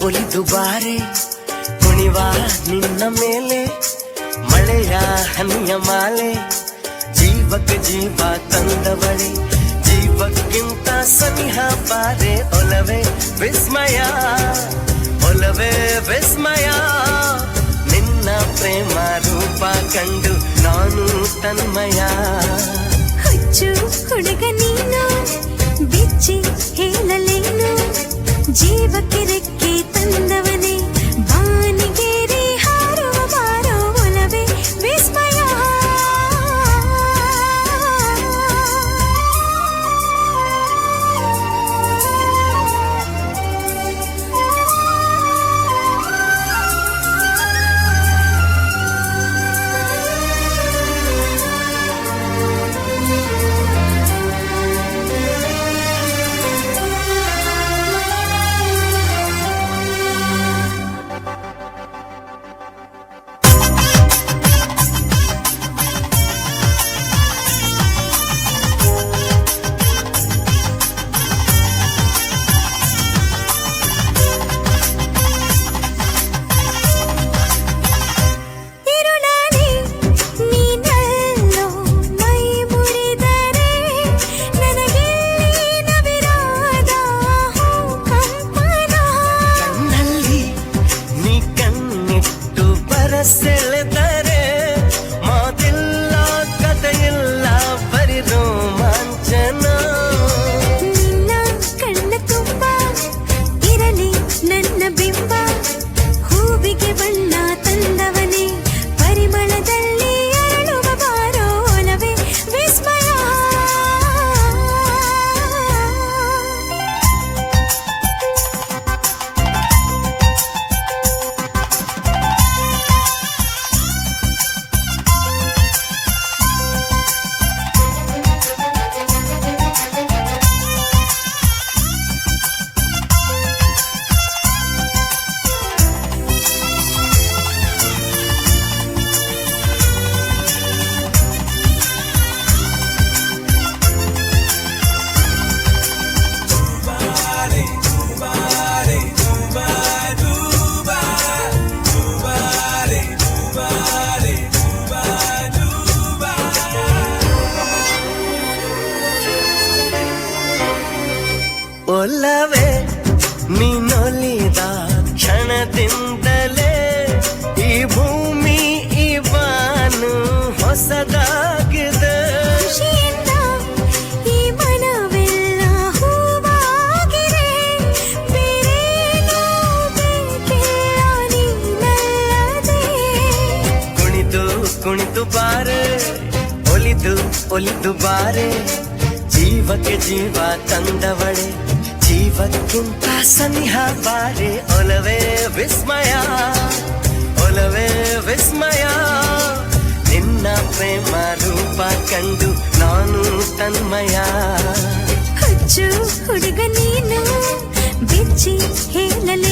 ಒಲಿದು ಬಾರೆ ಕುಣಿವ ನಿನ್ನ ಮೇಲೆ ಮಳೆಯ ಹನಿಯ ಮಾಲೆ ಜೀವಕ್ಕೆ ಜೀವ ತಂದವಳೆ ಜೀವಕ್ಕಿಂತ ಸನಿಹ ಬಾರೆ ಒಲವೇ ವಿಸ್ಮಯ ಒಲವೇ ವಿಸ್ಮಯ ನಿನ್ನ ಪ್ರೇಮ ರೂಪ ಕಂಡು ನಾನು ತನ್ಮಯ ಹುಚ್ಚು ಹುಡುಗ ನೀನು ಬಿಚ್ಚಿ ಹೇಳಲೇನು ಜೀವಕ್ಕೆ ರೆಕ್ಕೆ ತಂದವನೇ ಬಾನಿಗೇರಿ ಹಾರುವ ಬಾರೋ ಒಲವೇ ವಿಸ್ಮಯ ಸೆಳೆದರೆ ಮಾತಿಲ್ಲ ಕಥೆಯಿಲ್ಲ ಬರಿ ರೋಮಾಂಚನ ನಿನ್ನ ಕಣ್ಣ ತುಂಬ ಇರಲಿ ನನ್ನ ಬಿಂಬ ಹೂವಿಗೆ ಬಣ್ಣ ತಂದವನೇ ಪರಿಮಳದಲ್ಲಿ ಅರಳುವ ಬಾರೋ ಒಲವೇ ವಿಸ್ಮಯ ಒಲವೇ ನೀನೊಲಿದ ಕ್ಷಣದಿಂದಲೇ ಈ ಭೂಮಿ ಈ ಬಾನು ಹೊಸದಾಗಿದೆ ಖುಷಿಯಿಂದ ಈ ಮನವೆಲ್ಲ ಹೂವಾಗಿದೆ ಬೇರೇನೂ ಬೇಕಿಲ್ಲ ನೀನಲ್ಲದೆ ಕುಣಿದು ಕುಣಿದು ಬಾರೆ ಒಲಿದು ಒಲಿದು ಬಾರೆ ಜೀವಕ್ಕೆ ಜೀವ ತಂದವಳೆ ಜೀವಕ್ಕಿಂತ ಸನಿಹ ಬಾರೆ ಒಲವೇ ವಿಸ್ಮಯ ಒಲವೇ ವಿಸ್ಮಯ ನಿನ್ನ ಪ್ರೇಮ ರೂಪ ಕಂಡು ನಾನು ತನ್ಮಯ ಹುಚ್ಚು ಹುಡುಗ ನೀನು ಬಿಚ್ಚಿ ಹೇಳಲು